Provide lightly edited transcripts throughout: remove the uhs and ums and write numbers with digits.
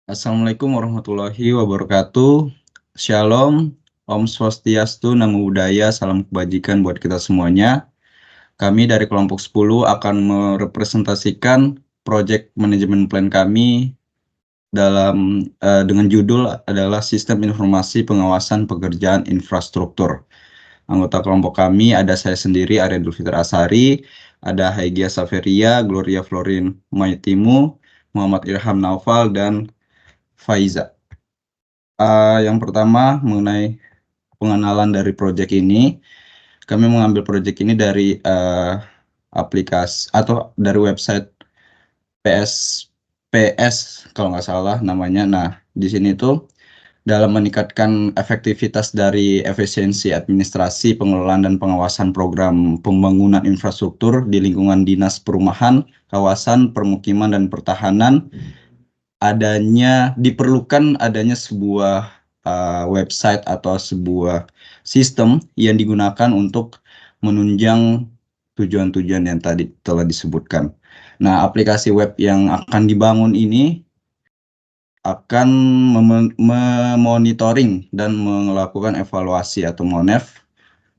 Assalamualaikum warahmatullahi wabarakatuh. Shalom, Om Swastiastu, Namo Buddhaya, salam kebajikan buat kita semuanya. Kami dari kelompok 10 akan merepresentasikan project management plan kami dengan judul adalah Sistem Informasi Pengawasan Pekerjaan Infrastruktur. Anggota kelompok kami ada saya sendiri, Arya Dulfitri Asari, ada Haigia Saveria, Gloria Florin Maitimu, Muhammad Ilham Naufal, dan Faiza. Yang pertama mengenai pengenalan dari proyek ini, kami mengambil proyek ini dari aplikasi atau dari website PS kalau nggak salah namanya. Nah, di sini tuh dalam meningkatkan efektivitas dari efisiensi administrasi, pengelolaan dan pengawasan program pembangunan infrastruktur di lingkungan Dinas Perumahan, Kawasan, Permukiman dan Pertahanan, diperlukan adanya sebuah website atau sebuah sistem yang digunakan untuk menunjang tujuan-tujuan yang tadi telah disebutkan. Nah, aplikasi web yang akan dibangun ini akan memonitoring dan melakukan evaluasi atau MONEV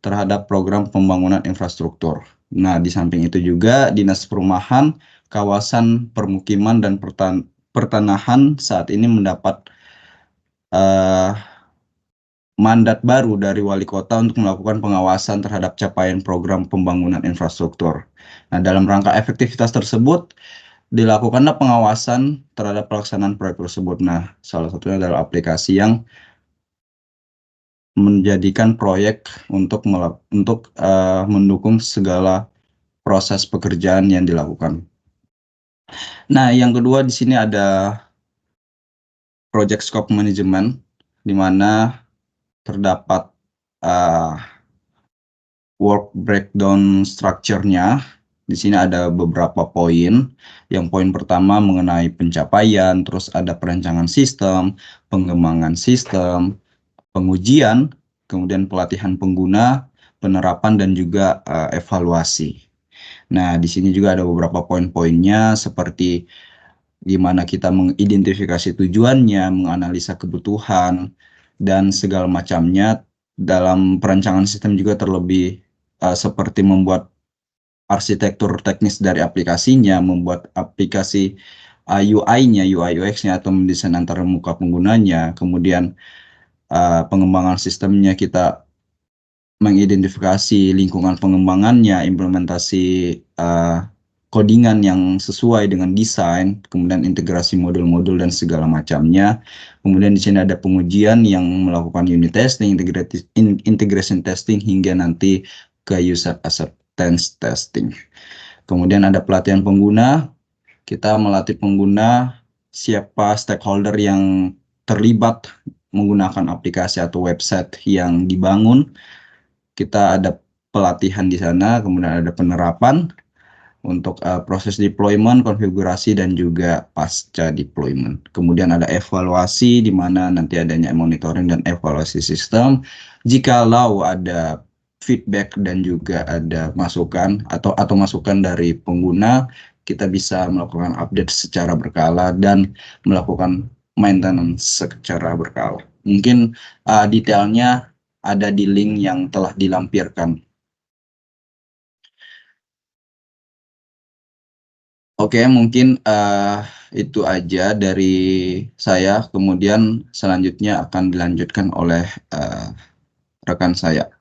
terhadap program pembangunan infrastruktur. Nah, di samping itu juga Dinas Perumahan, Kawasan, Permukiman dan Pertanahan saat ini mendapat mandat baru dari Wali Kota untuk melakukan pengawasan terhadap capaian program pembangunan infrastruktur. Nah, dalam rangka efektivitas tersebut, dilakukanlah pengawasan terhadap pelaksanaan proyek tersebut. Nah, salah satunya adalah aplikasi yang menjadikan proyek untuk mendukung segala proses pekerjaan yang dilakukan. Nah, yang kedua di sini ada project scope management, di mana terdapat work breakdown structure-nya. Di sini ada beberapa poin. Yang poin pertama mengenai pencapaian, terus ada perancangan sistem, pengembangan sistem, pengujian, kemudian pelatihan pengguna, penerapan dan juga evaluasi. Nah, di sini juga ada beberapa poin-poinnya seperti gimana kita mengidentifikasi tujuannya, menganalisa kebutuhan, dan segala macamnya. Dalam perancangan sistem juga terlebih seperti membuat arsitektur teknis dari aplikasinya, membuat aplikasi UI-nya, UI UX-nya atau mendesain antara muka penggunanya, kemudian pengembangan sistemnya kita mengidentifikasi lingkungan pengembangannya, implementasi codingan yang sesuai dengan desain, kemudian integrasi modul-modul dan segala macamnya. Kemudian di sini ada pengujian yang melakukan unit testing, integration testing hingga nanti ke user acceptance testing. Kemudian ada pelatihan pengguna, kita melatih pengguna siapa stakeholder yang terlibat menggunakan aplikasi atau website yang dibangun. Kita ada pelatihan di sana, kemudian ada penerapan untuk proses deployment, konfigurasi, dan juga pasca deployment. Kemudian ada evaluasi, di mana nanti adanya monitoring dan evaluasi sistem. Jikalau ada feedback dan juga ada masukan atau masukan dari pengguna, kita bisa melakukan update secara berkala dan melakukan maintenance secara berkala. Mungkin detailnya ada di link yang telah dilampirkan. Oke, mungkin itu aja dari saya. Kemudian selanjutnya akan dilanjutkan oleh rekan saya.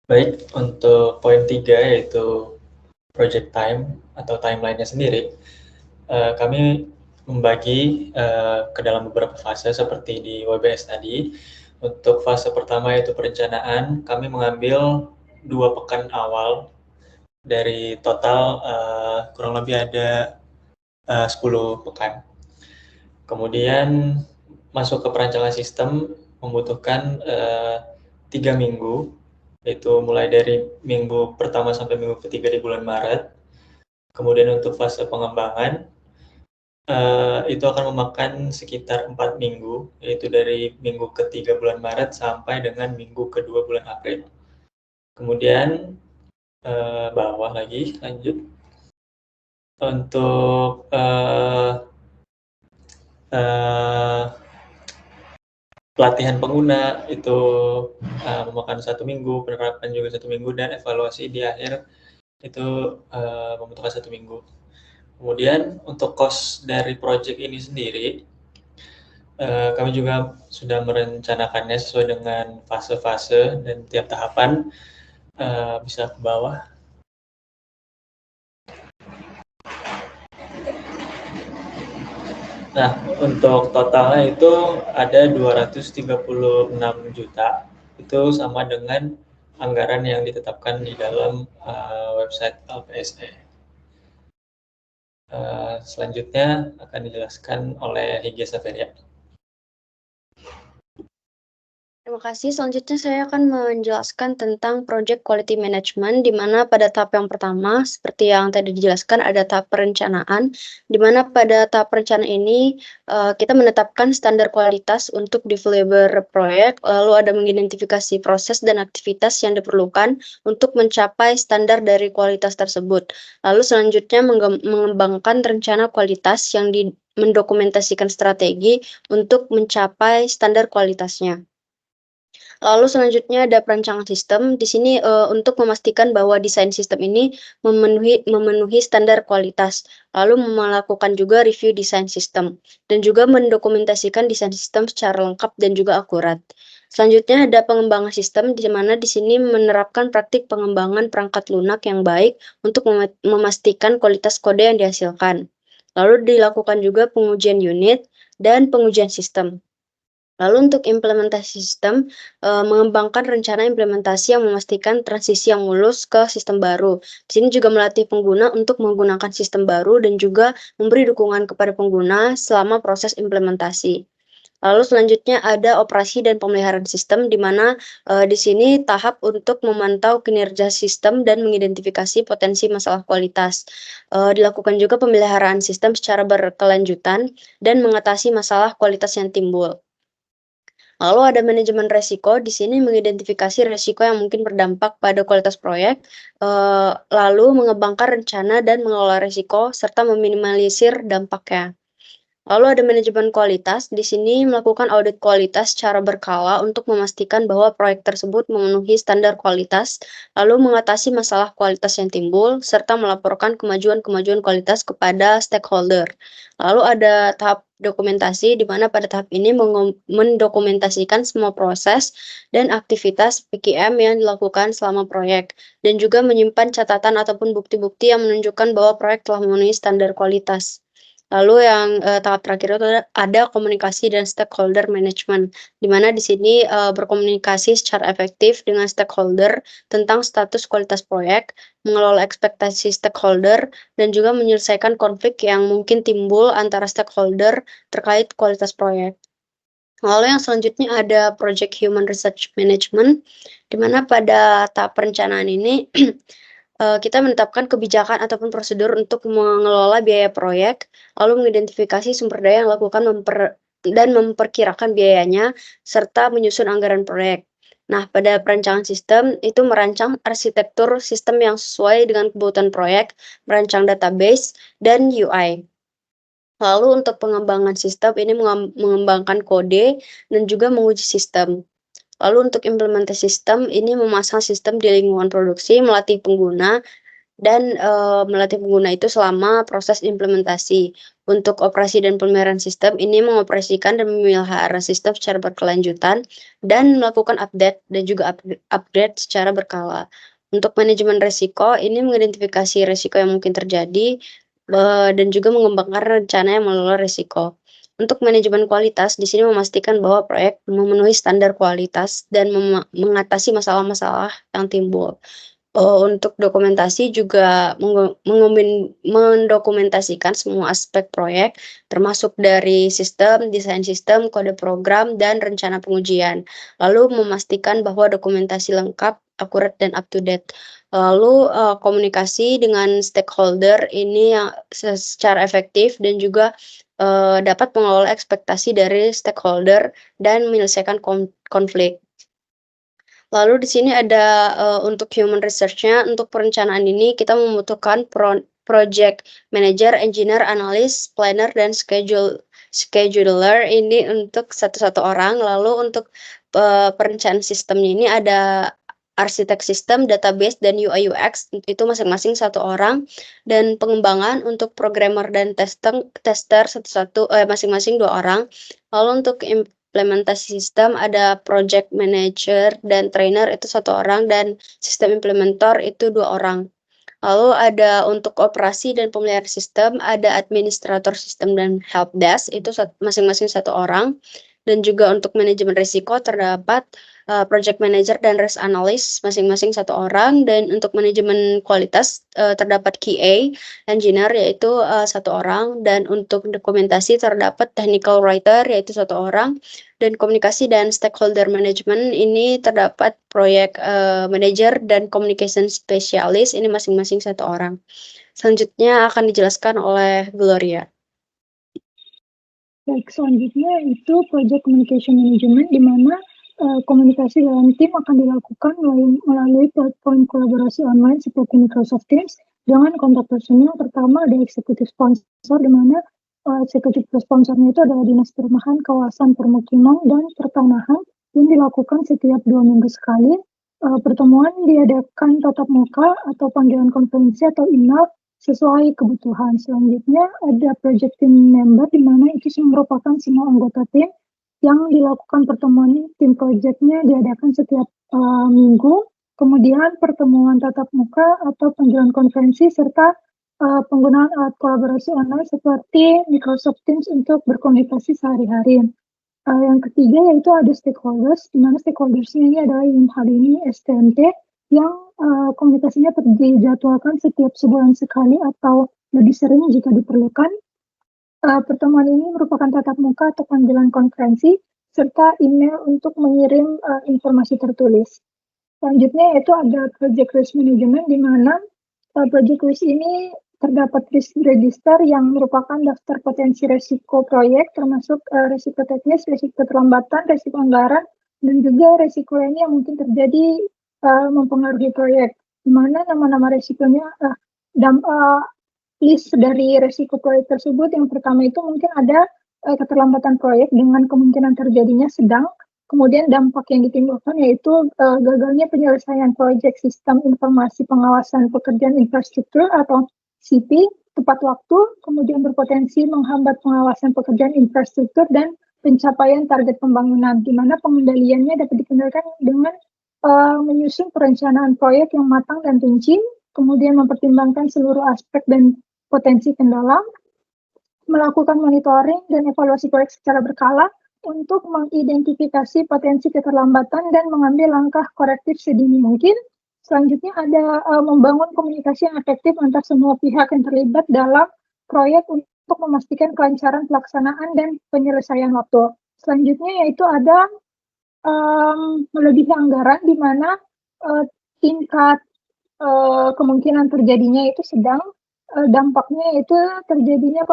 Baik, untuk poin 3 yaitu project time atau timeline-nya sendiri, kami membagi ke dalam beberapa fase seperti di WBS tadi. Untuk fase pertama yaitu perencanaan, kami mengambil 2 pekan awal dari total kurang lebih ada 10 pekan. Kemudian masuk ke perancangan sistem membutuhkan 3 minggu, yaitu mulai dari minggu pertama sampai minggu ketiga di bulan Maret. Kemudian untuk fase pengembangan, itu akan memakan sekitar 4 minggu, yaitu dari minggu ketiga bulan Maret sampai dengan minggu kedua bulan April. Kemudian bawah lagi, lanjut. Untuk pelatihan pengguna itu memakan 1 minggu, penerapan juga 1 minggu, dan evaluasi di akhir itu membutuhkan 1 minggu. Kemudian untuk cost dari project ini sendiri, kami juga sudah merencanakannya sesuai dengan fase-fase dan tiap tahapan. Bisa ke bawah. Nah, untuk totalnya itu ada 236 juta. Itu sama dengan anggaran yang ditetapkan di dalam website LPSE. Selanjutnya akan dijelaskan oleh Higgy Saveria. Terima kasih. Selanjutnya saya akan menjelaskan tentang Project Quality Management, di mana pada tahap yang pertama, seperti yang tadi dijelaskan, ada tahap perencanaan, di mana pada tahap perencanaan ini kita menetapkan standar kualitas untuk deliver proyek, lalu ada mengidentifikasi proses dan aktivitas yang diperlukan untuk mencapai standar dari kualitas tersebut. Lalu selanjutnya mengembangkan rencana kualitas yang mendokumentasikan strategi untuk mencapai standar kualitasnya. Lalu selanjutnya ada perancangan sistem. Di sini untuk memastikan bahwa desain sistem ini memenuhi standar kualitas. Lalu melakukan juga review desain sistem dan juga mendokumentasikan desain sistem secara lengkap dan juga akurat. Selanjutnya ada pengembangan sistem, di mana di sini menerapkan praktik pengembangan perangkat lunak yang baik untuk memastikan kualitas kode yang dihasilkan. Lalu dilakukan juga pengujian unit dan pengujian sistem. Lalu untuk implementasi sistem, mengembangkan rencana implementasi yang memastikan transisi yang mulus ke sistem baru. Di sini juga melatih pengguna untuk menggunakan sistem baru dan juga memberi dukungan kepada pengguna selama proses implementasi. Lalu selanjutnya ada operasi dan pemeliharaan sistem, di mana di sini tahap untuk memantau kinerja sistem dan mengidentifikasi potensi masalah kualitas. Dilakukan juga pemeliharaan sistem secara berkelanjutan dan mengatasi masalah kualitas yang timbul. Lalu ada manajemen resiko, di sini mengidentifikasi resiko yang mungkin berdampak pada kualitas proyek, lalu mengembangkan rencana dan mengelola resiko, serta meminimalisir dampaknya. Lalu ada manajemen kualitas, di sini melakukan audit kualitas secara berkala untuk memastikan bahwa proyek tersebut memenuhi standar kualitas, lalu mengatasi masalah kualitas yang timbul, serta melaporkan kemajuan-kemajuan kualitas kepada stakeholder. Lalu ada tahap dokumentasi, di mana pada tahap ini mendokumentasikan semua proses dan aktivitas PQM yang dilakukan selama proyek, dan juga menyimpan catatan ataupun bukti-bukti yang menunjukkan bahwa proyek telah memenuhi standar kualitas. Lalu yang tahap terakhir itu ada komunikasi dan stakeholder management, di mana di sini berkomunikasi secara efektif dengan stakeholder tentang status kualitas proyek, mengelola ekspektasi stakeholder, dan juga menyelesaikan konflik yang mungkin timbul antara stakeholder terkait kualitas proyek. Lalu yang selanjutnya ada Project Human Research Management, di mana pada tahap perencanaan ini kita menetapkan kebijakan ataupun prosedur untuk mengelola biaya proyek, lalu mengidentifikasi sumber daya yang lakukan dan memperkirakan biayanya, serta menyusun anggaran proyek. Nah, pada perancangan sistem, itu merancang arsitektur sistem yang sesuai dengan kebutuhan proyek, merancang database, dan UI. Lalu untuk pengembangan sistem, ini mengembangkan kode dan juga menguji sistem. Lalu untuk implementasi sistem, ini memasang sistem di lingkungan produksi, melatih pengguna, dan melatih pengguna itu selama proses implementasi. Untuk operasi dan pemeliharaan sistem, ini mengoperasikan dan memelihara sistem secara berkelanjutan, dan melakukan update dan juga upgrade secara berkala. Untuk manajemen resiko, ini mengidentifikasi resiko yang mungkin terjadi, dan juga mengembangkan rencana yang mengelola resiko. Untuk manajemen kualitas, di sini memastikan bahwa proyek memenuhi standar kualitas dan mengatasi masalah-masalah yang timbul. Untuk dokumentasi juga mendokumentasikan semua aspek proyek, termasuk dari sistem, desain sistem, kode program, dan rencana pengujian. Lalu memastikan bahwa dokumentasi lengkap, akurat, dan up to date. Lalu komunikasi dengan stakeholder ini yang secara efektif dan juga dapat mengelola ekspektasi dari stakeholder dan menyelesaikan konflik. Lalu di sini ada untuk human research-nya, untuk perencanaan ini kita membutuhkan project manager, engineer, analis, planner, dan scheduler ini untuk satu orang, lalu untuk perencanaan sistemnya ini ada arsitek sistem, database, dan UI UX itu masing-masing 1 orang, dan pengembangan untuk programmer dan tester masing-masing 2 orang. Lalu untuk implementasi sistem ada project manager dan trainer itu 1 orang, dan sistem implementer itu 2 orang. Lalu ada untuk operasi dan pemeliharaan sistem, ada administrator sistem dan helpdesk itu masing-masing 1 orang, dan juga untuk manajemen risiko terdapat project manager dan risk analyst masing-masing 1 orang, dan untuk manajemen kualitas terdapat QA engineer yaitu 1 orang, dan untuk dokumentasi terdapat technical writer yaitu 1 orang, dan komunikasi dan stakeholder management ini terdapat project manager dan communication specialist ini masing-masing 1 orang. Selanjutnya akan dijelaskan oleh Gloria. Baik, selanjutnya itu project communication management, di mana komunikasi dalam tim akan dilakukan melalui platform kolaborasi online seperti Microsoft Teams dengan kontak personil. Pertama ada executive sponsor, di mana executive sponsornya itu adalah Dinas Perumahan, Kawasan Permukiman, dan Pertanahan yang dilakukan setiap 2 minggu sekali. Pertemuan diadakan tatap muka atau panggilan konferensi atau email sesuai kebutuhan. Selanjutnya ada project team member, di mana itu merupakan semua anggota tim yang dilakukan pertemuan tim projectnya diadakan setiap minggu. Kemudian pertemuan tatap muka atau panggilan konferensi serta penggunaan alat kolaborasi online seperti Microsoft Teams untuk berkomunikasi sehari-hari. Yang ketiga yaitu ada stakeholders, di mana stakeholdersnya ini adalah hal ini STMT yang komunikasinya dijadwalkan setiap sebulan sekali atau lebih sering jika diperlukan. Pertemuan ini merupakan tatap muka atau panggilan konferensi serta email untuk mengirim informasi tertulis. Selanjutnya yaitu ada project risk management, di mana project risk ini terdapat risk register yang merupakan daftar potensi risiko proyek, termasuk risiko teknis, risiko keterlambatan, risiko anggaran, dan juga risiko lainnya yang mungkin terjadi mempengaruhi proyek, di mana nama-nama risikonya list dari risiko proyek tersebut. Yang pertama itu mungkin ada keterlambatan proyek dengan kemungkinan terjadinya sedang, kemudian dampak yang ditimbulkan yaitu gagalnya penyelesaian proyek sistem informasi pengawasan pekerjaan infrastruktur atau CP tepat waktu, kemudian berpotensi menghambat pengawasan pekerjaan infrastruktur dan pencapaian target pembangunan, di mana pengendaliannya dapat dikendalikan dengan menyusun perencanaan proyek yang matang dan rinci, kemudian mempertimbangkan seluruh aspek dan potensi kendala, melakukan monitoring dan evaluasi proyek secara berkala untuk mengidentifikasi potensi keterlambatan dan mengambil langkah korektif sedini mungkin. Selanjutnya ada membangun komunikasi yang efektif antar semua pihak yang terlibat dalam proyek untuk memastikan kelancaran pelaksanaan dan penyelesaian waktu. Selanjutnya yaitu ada melebihi anggaran, di mana tingkat kemungkinan terjadinya itu sedang, dampaknya itu terjadinya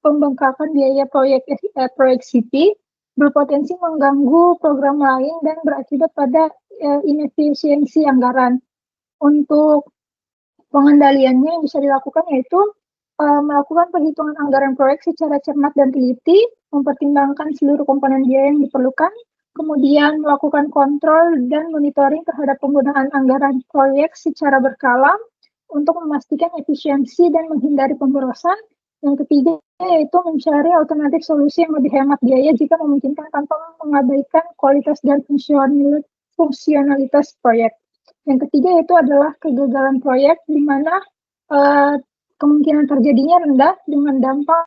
pembengkakan biaya proyek CP, berpotensi mengganggu program lain dan berakibat pada inefisiensi anggaran. Untuk pengendaliannya yang bisa dilakukan yaitu melakukan perhitungan anggaran proyek secara cermat dan teliti, mempertimbangkan seluruh komponen biaya yang diperlukan, kemudian melakukan kontrol dan monitoring terhadap penggunaan anggaran proyek secara berkala untuk memastikan efisiensi dan menghindari pemborosan. Yang ketiga yaitu mencari alternatif solusi yang lebih hemat biaya jika memungkinkan tanpa mengabaikan kualitas dan fungsionalitas proyek. Yang ketiga itu adalah kegagalan proyek, di mana kemungkinan terjadinya rendah dengan dampak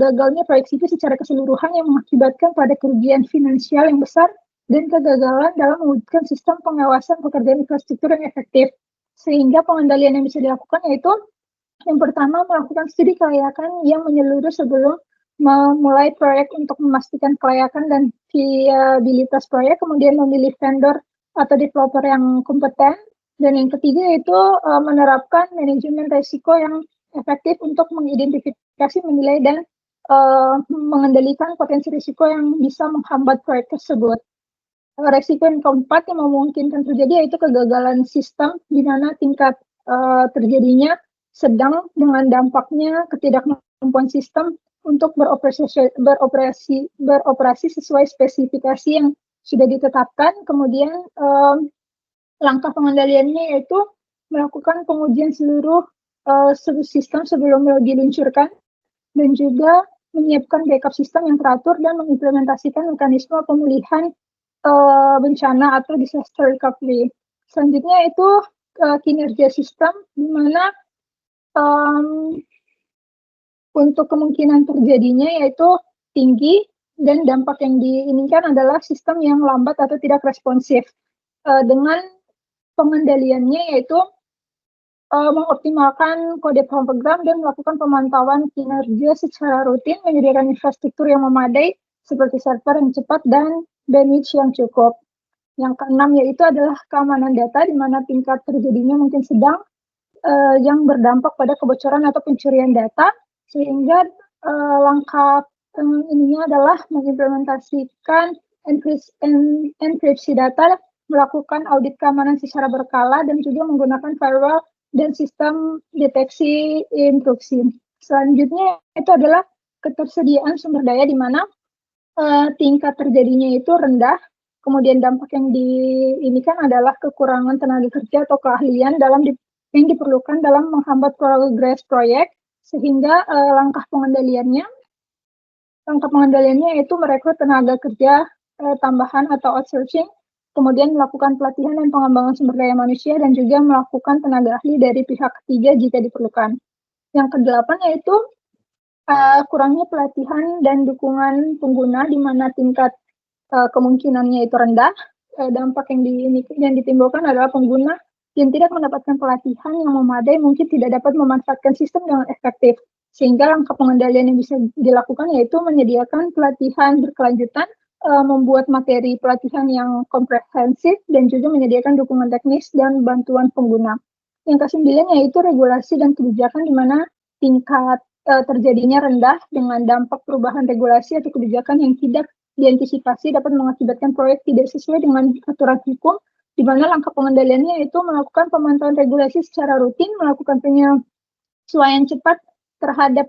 gagalnya proyek itu secara keseluruhan yang mengakibatkan pada kerugian finansial yang besar dan kegagalan dalam mewujudkan sistem pengawasan pekerjaan infrastruktur yang efektif. Sehingga pengendalian yang bisa dilakukan yaitu yang pertama melakukan studi kelayakan yang menyeluruh sebelum memulai proyek untuk memastikan kelayakan dan viabilitas proyek, kemudian memilih vendor atau developer yang kompeten, dan yang ketiga yaitu menerapkan manajemen risiko yang efektif untuk mengidentifikasi, menilai, dan mengendalikan potensi risiko yang bisa menghambat proyek tersebut. Risiko yang keempat yang memungkinkan terjadi yaitu kegagalan sistem, di mana tingkat terjadinya sedang dengan dampaknya ketidakmampuan sistem untuk beroperasi sesuai spesifikasi yang sudah ditetapkan. Kemudian langkah pengendaliannya yaitu melakukan pengujian seluruh sistem sebelum diluncurkan, dan juga menyiapkan backup sistem yang teratur dan mengimplementasikan mekanisme pemulihan bencana atau disaster recovery. Selanjutnya itu kinerja sistem, di mana untuk kemungkinan terjadinya yaitu tinggi, dan dampak yang diinginkan adalah sistem yang lambat atau tidak responsif. Dengan pengendaliannya yaitu mengoptimalkan kode program dan melakukan pemantauan kinerja secara rutin, menyediakan infrastruktur yang memadai seperti server yang cepat dan bandwidth yang cukup. Yang keenam yaitu adalah keamanan data, di mana tingkat terjadinya mungkin sedang, yang berdampak pada kebocoran atau pencurian data, sehingga langkah ininya adalah mengimplementasikan enkripsi data, melakukan audit keamanan secara berkala, dan juga menggunakan firewall dan sistem deteksi intrusi. Selanjutnya itu adalah ketersediaan sumber daya, di mana tingkat terjadinya itu rendah. Kemudian dampak yang diinikan adalah kekurangan tenaga kerja atau keahlian yang diperlukan dalam menghambat progres proyek, sehingga langkah pengendaliannya yaitu merekrut tenaga kerja tambahan atau outsourcing, kemudian melakukan pelatihan dan pengembangan sumber daya manusia, dan juga melakukan tenaga ahli dari pihak ketiga jika diperlukan. Yang kedelapan yaitu kurangnya pelatihan dan dukungan pengguna, di mana tingkat kemungkinannya itu rendah. Dampak yang ditimbulkan adalah pengguna yang tidak mendapatkan pelatihan yang memadai mungkin tidak dapat memanfaatkan sistem dengan efektif, sehingga langkah pengendalian yang bisa dilakukan yaitu menyediakan pelatihan berkelanjutan, membuat materi pelatihan yang komprehensif, dan juga menyediakan dukungan teknis dan bantuan pengguna. Yang ke-9 yaitu regulasi dan kebijakan, di mana tingkat terjadinya rendah, dengan dampak perubahan regulasi atau kebijakan yang tidak diantisipasi dapat mengakibatkan proyek tidak sesuai dengan aturan hukum, di mana langkah pengendaliannya yaitu melakukan pemantauan regulasi secara rutin, melakukan penyesuaian cepat terhadap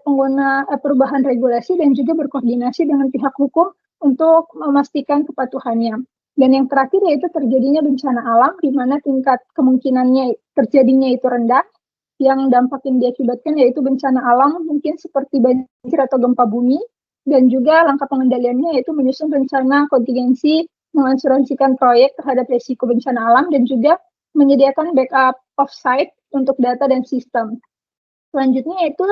perubahan regulasi, dan juga berkoordinasi dengan pihak hukum untuk memastikan kepatuhannya. Dan yang terakhir yaitu terjadinya bencana alam, di mana tingkat kemungkinannya terjadinya itu rendah. Yang dampak yang diakibatkan yaitu bencana alam mungkin seperti banjir atau gempa bumi, dan juga langkah pengendaliannya yaitu menyusun rencana kontingensi, mengasuransikan proyek terhadap risiko bencana alam, dan juga menyediakan backup off-site untuk data dan sistem. Selanjutnya yaitu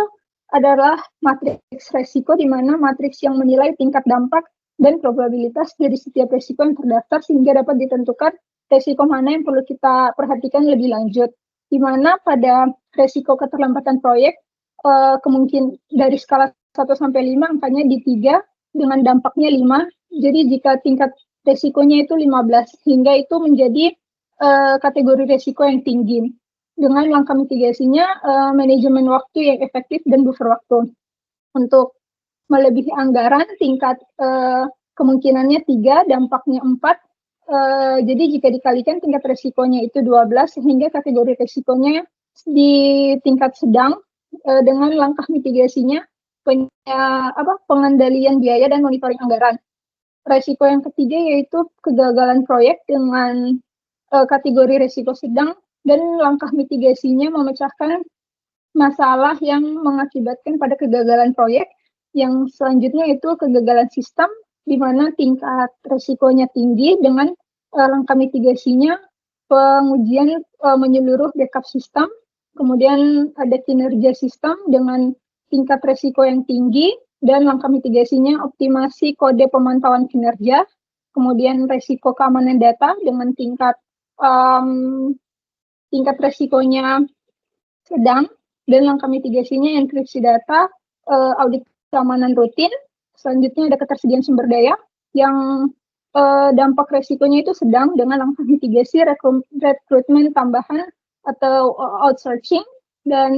adalah matriks resiko, di mana matriks yang menilai tingkat dampak dan probabilitas dari setiap risiko yang terdaftar, sehingga dapat ditentukan risiko mana yang perlu kita perhatikan lebih lanjut. Di mana pada risiko keterlambatan proyek, kemungkinan dari skala 1-5 angkanya di 3 dengan dampaknya 5. Jadi jika tingkat risikonya itu 15, hingga itu menjadi kategori risiko yang tinggi. Dengan langkah mitigasinya, manajemen waktu yang efektif dan buffer waktu. Untuk melebihi anggaran, tingkat kemungkinannya 3, dampaknya 4. Jadi jika dikalikan tingkat risikonya itu 12, sehingga kategori risikonya di tingkat sedang. Dengan langkah mitigasinya, pengendalian biaya dan monitoring anggaran. Risiko yang ketiga yaitu kegagalan proyek, dengan kategori risiko sedang, dan langkah mitigasinya memecahkan masalah yang mengakibatkan pada kegagalan proyek. Yang selanjutnya itu kegagalan sistem, di mana tingkat risikonya tinggi, dengan langkah mitigasinya pengujian menyeluruh backup sistem. Kemudian ada kinerja sistem dengan tingkat risiko yang tinggi, dan langkah mitigasinya optimasi kode pemantauan kinerja. Kemudian risiko keamanan data dengan tingkat risikonya sedang, dan langkah mitigasinya enkripsi data, audit keamanan rutin. Selanjutnya ada ketersediaan sumber daya yang dampak risikonya itu sedang, dengan langkah mitigasi rekrutmen tambahan atau outsourcing. Dan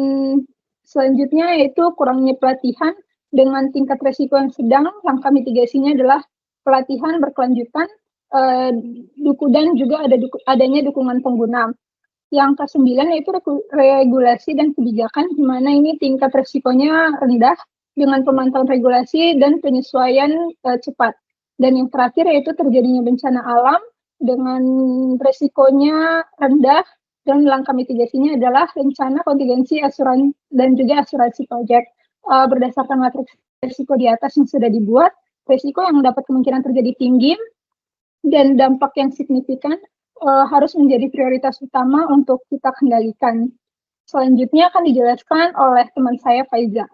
selanjutnya yaitu kurangnya pelatihan, dengan tingkat risiko yang sedang, langkah mitigasinya adalah pelatihan berkelanjutan, dan juga adanya dukungan pengguna. Yang ke-9 yaitu regulasi dan kebijakan, di mana ini tingkat risikonya rendah, dengan pemantauan regulasi dan penyesuaian cepat. Dan yang terakhir yaitu terjadinya bencana alam dengan resikonya rendah dan langkah mitigasinya adalah rencana kontingensi asuransi dan juga asuransi proyek. Berdasarkan matriks risiko di atas yang sudah dibuat, risiko yang dapat kemungkinan terjadi tinggi dan dampak yang signifikan harus menjadi prioritas utama untuk kita kendalikan. Selanjutnya akan dijelaskan oleh teman saya, Faiza.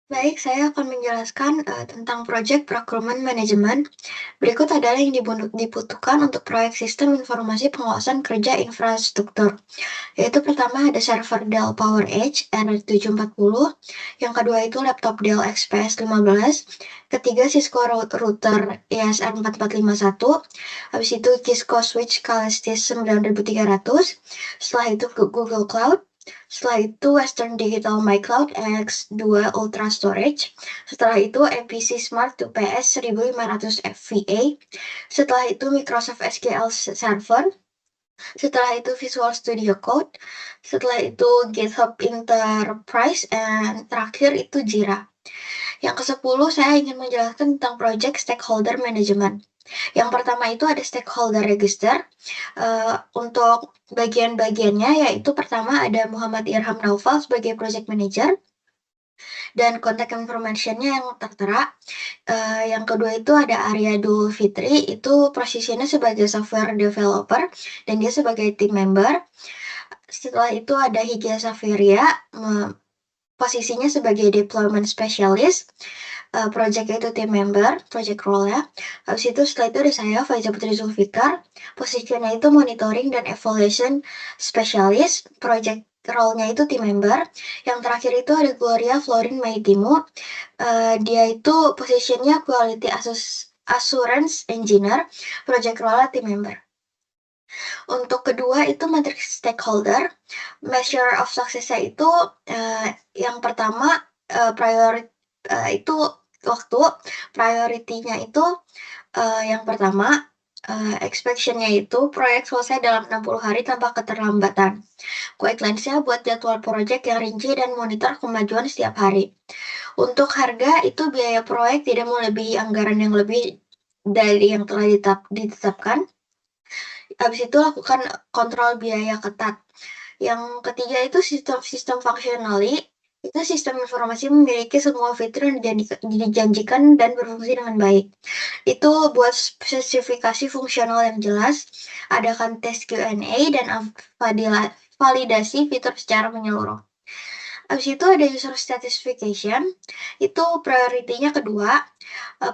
Baik, saya akan menjelaskan tentang Project Procurement Management. Berikut adalah yang dibutuhkan untuk proyek sistem informasi pengawasan kerja infrastruktur. Yaitu pertama ada server Dell PowerEdge R740, yang kedua itu laptop Dell XPS 15, ketiga Cisco router ESR 4451, habis itu Cisco Switch Calestis 9300, setelah itu Google Cloud, setelah itu Western Digital MyCloud X2 Ultra Storage, setelah itu MPC Smart UPS 1500 FVA, setelah itu Microsoft SQL Server, setelah itu Visual Studio Code, setelah itu GitHub Enterprise, dan terakhir itu Jira. Yang ke-10 saya ingin menjelaskan tentang Project Stakeholder Management. Yang pertama itu ada Stakeholder Register. Untuk bagian-bagiannya yaitu pertama ada Muhammad Irham Naufal sebagai Project Manager dan contact information-nya yang tertera. Yang kedua itu ada Arya Dul Fitri, itu posisinya sebagai software developer dan dia sebagai team member. Setelah itu ada Higya Safiria, posisinya sebagai deployment specialist. Project itu team member, project role ya. Habis itu setelah itu ada saya, Faiza Putri Zulfikar, posisinya itu monitoring dan evaluation specialist, project role-nya itu team member. Yang terakhir itu ada Gloria Florin Maitimu, dia itu posisinya quality assurance engineer, project role team member. Untuk kedua itu matrix stakeholder, measure of success-nya itu yang pertama itu waktu, priority-nya itu yang pertama expectation-nya itu proyek selesai dalam 60 hari tanpa keterlambatan. Guidelines-nya buat jadwal proyek yang rinci dan monitor kemajuan setiap hari. Untuk harga itu biaya proyek tidak melebihi anggaran yang lebih dari yang telah ditetapkan. Habis itu lakukan kontrol biaya ketat. Yang ketiga itu sistem functionally. Itu sistem informasi memiliki semua fitur yang dijanjikan dan berfungsi dengan baik. Itu buat spesifikasi fungsional yang jelas, adakan tes Q&A dan validasi fitur secara menyeluruh. Habis itu ada user satisfaction, itu prioritinya kedua,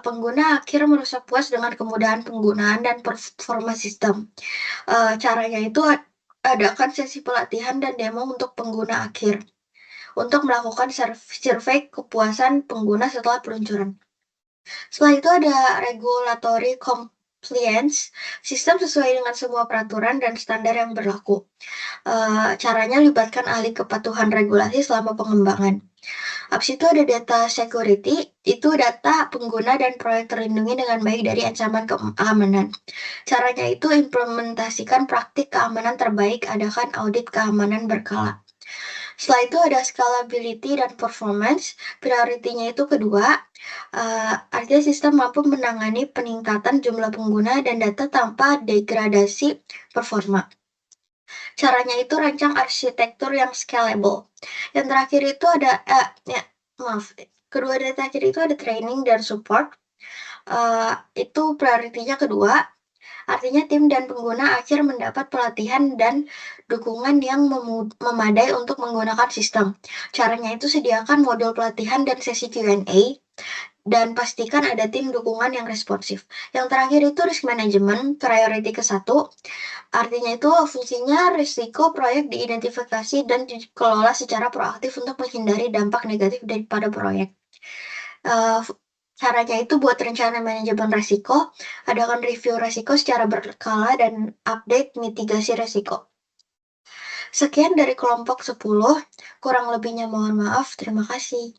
pengguna akhir merasa puas dengan kemudahan penggunaan dan performa sistem. Caranya itu adakan sesi pelatihan dan demo untuk pengguna akhir untuk melakukan survei kepuasan pengguna setelah peluncuran. Setelah itu ada regulatory compliance, sistem sesuai dengan semua peraturan dan standar yang berlaku. Caranya libatkan ahli kepatuhan regulasi selama pengembangan. Habis itu ada data security, itu data pengguna dan proyek terlindungi dengan baik dari ancaman keamanan. Caranya itu implementasikan praktik keamanan terbaik, adakan audit keamanan berkala. Setelah itu ada scalability dan performance, prioritinya itu kedua, artinya sistem mampu menangani peningkatan jumlah pengguna dan data tanpa degradasi performa. Caranya itu rancang arsitektur yang scalable. Yang terakhir itu ada, kedua dari terakhir itu ada training dan support. Itu prioritinya kedua. Artinya tim dan pengguna akhir mendapat pelatihan dan dukungan yang memadai untuk menggunakan sistem. Caranya itu sediakan modul pelatihan dan sesi Q&A dan pastikan ada tim dukungan yang responsif. Yang terakhir itu risk management, priority ke-1. Artinya itu fungsinya risiko proyek diidentifikasi dan dikelola secara proaktif untuk menghindari dampak negatif daripada proyek. Caranya itu buat rencana manajemen resiko, adakan review resiko secara berkala dan update mitigasi resiko. Sekian dari kelompok 10, kurang lebihnya mohon maaf, terima kasih.